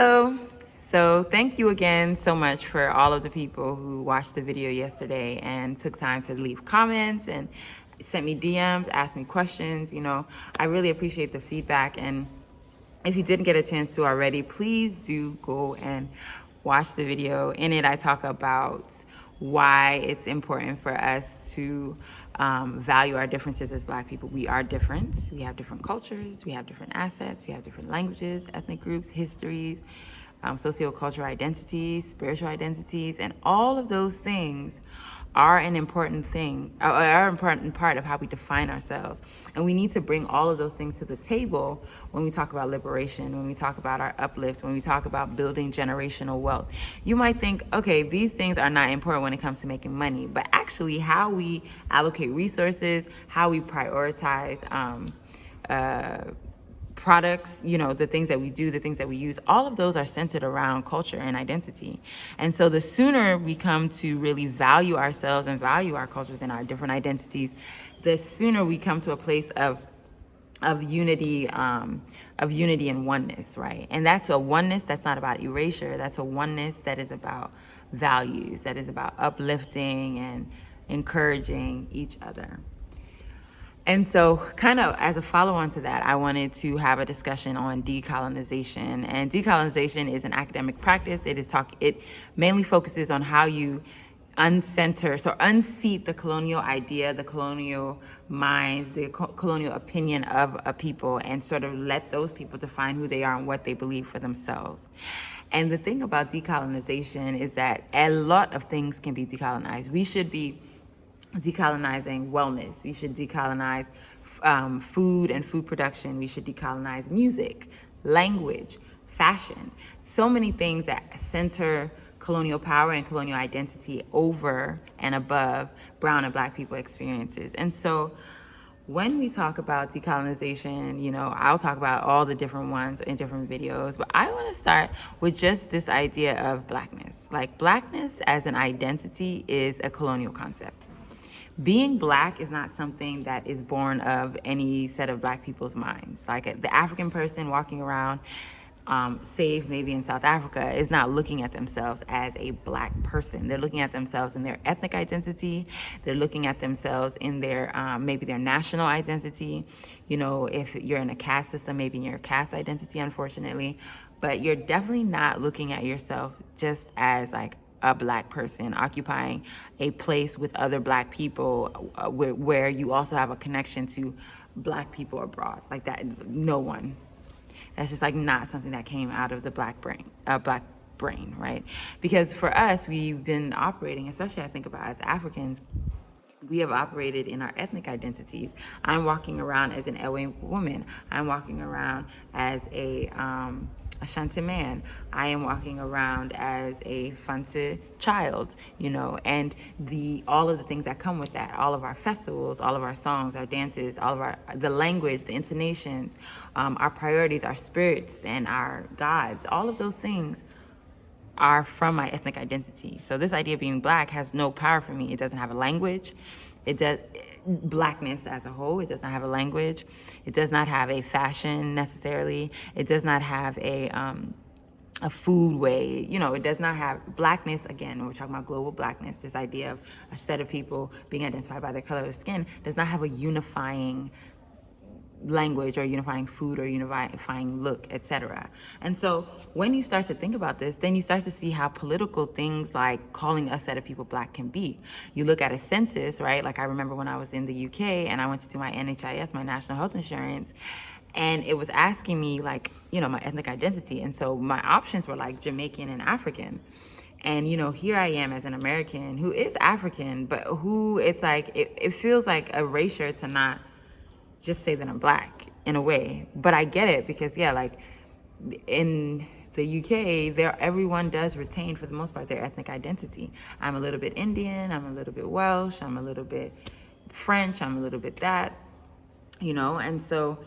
Hello. So thank you again so much for all of the people who watched the video yesterday and took time to leave comments and sent me DMs, asked me questions. I really appreciate the feedback. And if you didn't get a chance to already, please do go and watch the video. In it, I talk about why it's important for us to value our differences as Black people. We are different. We have different cultures. We have different assets. We have different languages, ethnic groups, histories, sociocultural identities, spiritual identities, and all of those things are an important thing, are an important part of how we define ourselves. And we need to bring all of those things to the table when we talk about liberation, when we talk about our uplift, when we talk about building generational wealth. You might think, okay, these things are not important when it comes to making money, but actually how we allocate resources, how we prioritize products, the things that we do, the things that we use, all of those are centered around culture and identity. And so the sooner we come to really value ourselves and value our cultures and our different identities, the sooner we come to a place of unity and oneness, right? And that's a oneness that's not about erasure. That's a oneness that is about values, that is about uplifting and encouraging each other. And so kind of as a follow-on to that, I wanted to have a discussion on decolonization. And decolonization is an academic practice. It mainly focuses on how you unseat the colonial idea, the colonial minds, the colonial opinion of a people, and sort of let those people define who they are and what they believe for themselves. And the thing about decolonization is that a lot of things can be decolonized. We should be decolonizing wellness. We should decolonize food and food production. We should decolonize music, language, fashion. So many things that center colonial power and colonial identity over and above brown and Black people experiences. And so when we talk about decolonization, I'll talk about all the different ones in different videos, but I want to start with just this idea of Blackness. Like, Blackness as an identity is a colonial concept. Being Black is not something that is born of any set of Black people's minds. Like, the African person walking around, save maybe in South Africa, is not looking at themselves as a Black person. They're looking at themselves in their ethnic identity. They're looking at themselves in their maybe their national identity. If you're in a caste system, maybe in your caste identity, unfortunately. But you're definitely not looking at yourself just as like a Black person occupying a place with other Black people where you also have a connection to Black people abroad. Like, that is no one. That's just like not something that came out of the Black brain, right? Because for us, we've been operating, especially I think about as Africans, we have operated in our ethnic identities. I'm walking around as an Ewe woman. I'm walking around as a Ashanti man. I am walking around as a Fante child, and all of the things that come with that, all of our festivals, all of our songs, our dances, all of the language, the intonations, our priorities, our spirits, and our gods, all of those things are from my ethnic identity. So this idea of being Black has no power for me. It doesn't have a language. Blackness as a whole, it does not have a language. It does not have a fashion necessarily. It does not have a food way. It does not have Blackness. Again, when we're talking about global Blackness, this idea of a set of people being identified by their color of skin does not have a unifying language or unifying food or unifying look, etc. And so when you start to think about this, then you start to see how political things like calling a set of people Black can be. You look at a census, right? Like, I remember when I was in the UK and I went to do my NHIS, my national health insurance, and it was asking me like, my ethnic identity. And so my options were like Jamaican and African. And, here I am as an American who is African, but who it feels like erasure to not just say that I'm Black in a way. But I get it because, like in the UK, everyone does retain, for the most part, their ethnic identity. I'm a little bit Indian, I'm a little bit Welsh, I'm a little bit French, I'm a little bit that, and so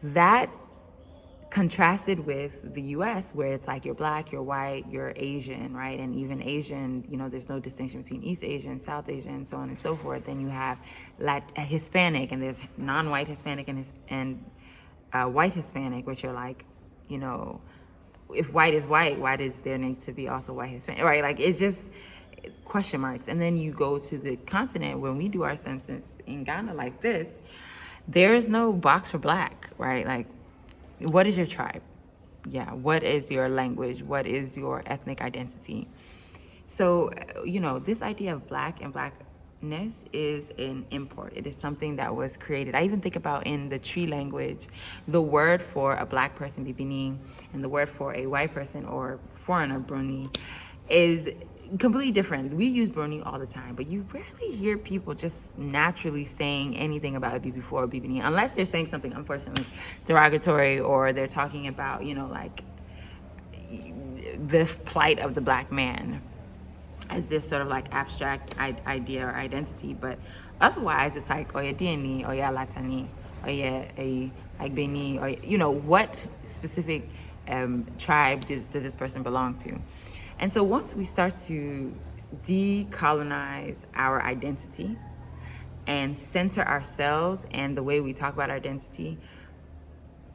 that contrasted with the US, where it's like you're Black, you're white, you're Asian, right? And even Asian, there's no distinction between East Asian, South Asian, so on and so forth. Then you have Hispanic, and there's non-white Hispanic and white Hispanic, which are like, if white is white, why does there need to be also white Hispanic, right? Like, it's just question marks. And then you go to the continent, when we do our census in Ghana like this, there's no box for black, right? Like, what is your tribe? Yeah, what is your language? What is your ethnic identity? So, this idea of black and blackness is an import. It is something that was created. I even think about in the Tree language, the word for a black person, Bibini, and the word for a white person or foreigner, Bruni, is completely different. We use Bruni all the time, but you rarely hear people just naturally saying anything about a BB4 or BBD, unless they're saying something, unfortunately, derogatory, or they're talking about, like the plight of the black man as this sort of like abstract idea or identity. But otherwise, it's like, oya Diani, oya Latani, oya Agbeni, or, what specific tribe does this person belong to? And so once we start to decolonize our identity and center ourselves and the way we talk about our identity,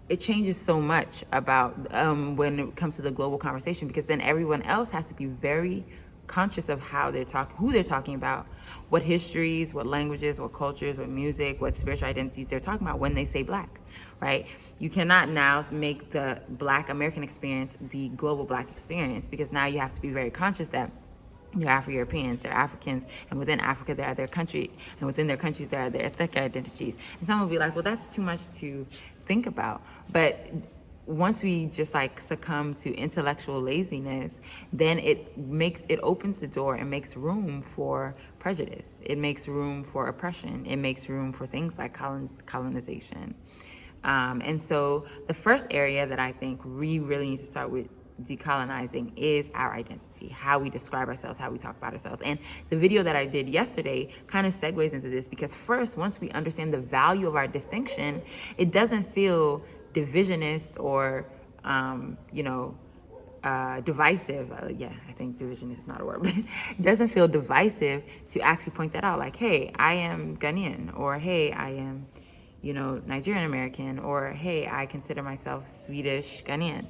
it changes so much about when it comes to the global conversation, because then everyone else has to be very conscious of how they're talking, who they're talking about, what histories, what languages, what cultures, what music, what spiritual identities they're talking about when they say black, right? You cannot now make the black American experience the global black experience, because now you have to be very conscious that you're Afro-Europeans, they're Africans, and within Africa there are their country, and within their countries there are their ethnic identities. And some will be like, well, that's too much to think about. But once we just like succumb to intellectual laziness, then it opens the door and makes room for prejudice. It makes room for oppression. It makes room for things like colonization. And so the first area that I think we really need to start with decolonizing is our identity, how we describe ourselves, how we talk about ourselves. And the video that I did yesterday kind of segues into this, because first, once we understand the value of our distinction, it doesn't feel divisionist or, divisive. I think divisionist is not a word, but it doesn't feel divisive to actually point that out. Like, hey, I am Ghanaian, or hey, I am, Nigerian American, or hey, I consider myself Swedish Ghanaian,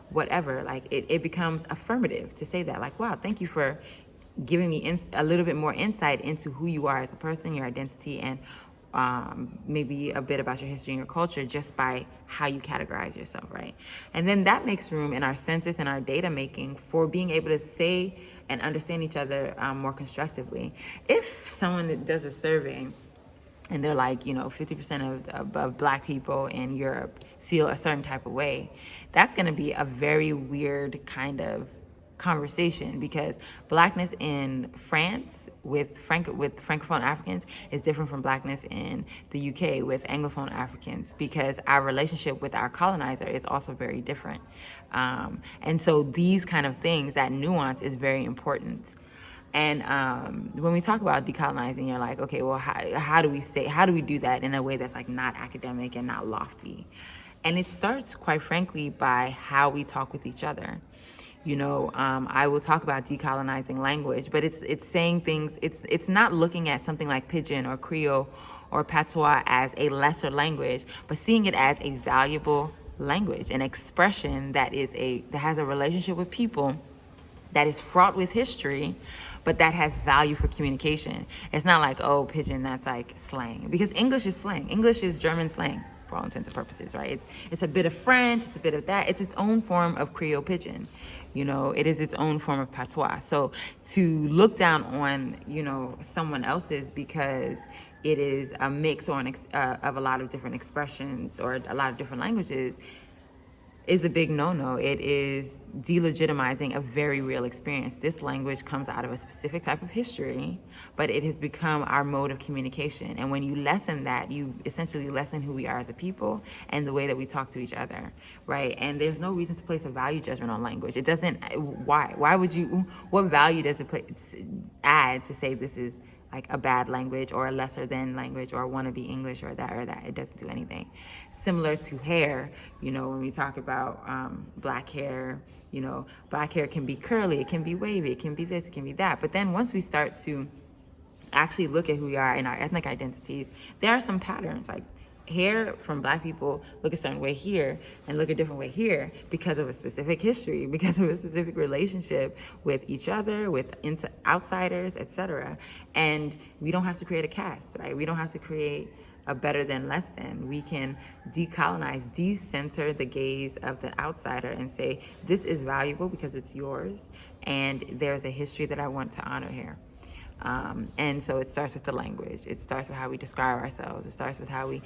whatever. Like, it becomes affirmative to say that, like, wow, thank you for giving me a little bit more insight into who you are as a person, your identity, and maybe a bit about your history and your culture just by how you categorize yourself, right? And then that makes room in our census and our data making for being able to say and understand each other more constructively. If someone does a survey and they're like, 50% of black people in Europe feel a certain type of way, that's going to be a very weird kind of conversation, because blackness in France with Francophone Africans is different from blackness in the UK with Anglophone Africans, because our relationship with our colonizer is also very different. And so these kind of things, that nuance is very important. And when we talk about decolonizing, you're like, okay, well, how do we do that in a way that's like not academic and not lofty? And it starts, quite frankly, by how we talk with each other. I will talk about decolonizing language, but it's saying things, it's not looking at something like Pidgin or Creole or Patois as a lesser language, but seeing it as a valuable language, an expression that has a relationship with people, that is fraught with history, but that has value for communication. It's not like, oh, Pidgin, that's like slang, because English is slang. English is German slang for all intents and purposes, right? It's a bit of French, it's a bit of that. It's its own form of Creole Pidgin. It is its own form of patois. So to look down on, someone else's because it is a mix of a lot of different expressions or a lot of different languages is a big no-no. It is delegitimizing a very real experience. This language comes out of a specific type of history, but it has become our mode of communication. And when you lessen that, you essentially lessen who we are as a people and the way that we talk to each other, right? And there's no reason to place a value judgment on language. It doesn't, why would you, what value does it add to say this is like a bad language or a lesser than language or wannabe English or that? It doesn't do anything. Similar to hair, when we talk about black hair, black hair can be curly, it can be wavy, it can be this, it can be that. But then once we start to actually look at who we are and our ethnic identities, there are some patterns. Like hair from black people look a certain way here and look a different way here because of a specific history, because of a specific relationship with each other, with outsiders, etc. And we don't have to create a caste, right? We don't have to create a better than, less than. We can decolonize, decenter the gaze of the outsider and say, this is valuable because it's yours, and there's a history that I want to honor here. And so it starts with the language. It starts with how we describe ourselves. It starts with how we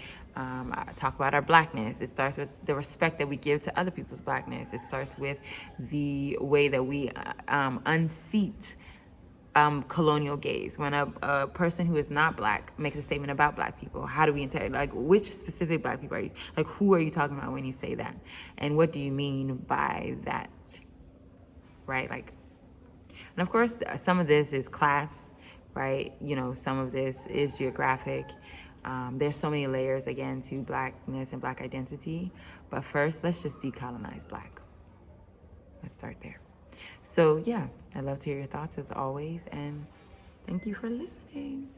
talk about our blackness. It starts with the respect that we give to other people's blackness. It starts with the way that we unseat colonial gaze. When a person who is not black makes a statement about black people, how do we interact? Like, which specific black people are you, like, who are you talking about when you say that? And what do you mean by that? Right? Like, and of course, some of this is class, right? You know, some of this is geographic. There's so many layers, again, to blackness and black identity. But first, let's just decolonize black. Let's start there. So, yeah, I'd love to hear your thoughts as always. And thank you for listening.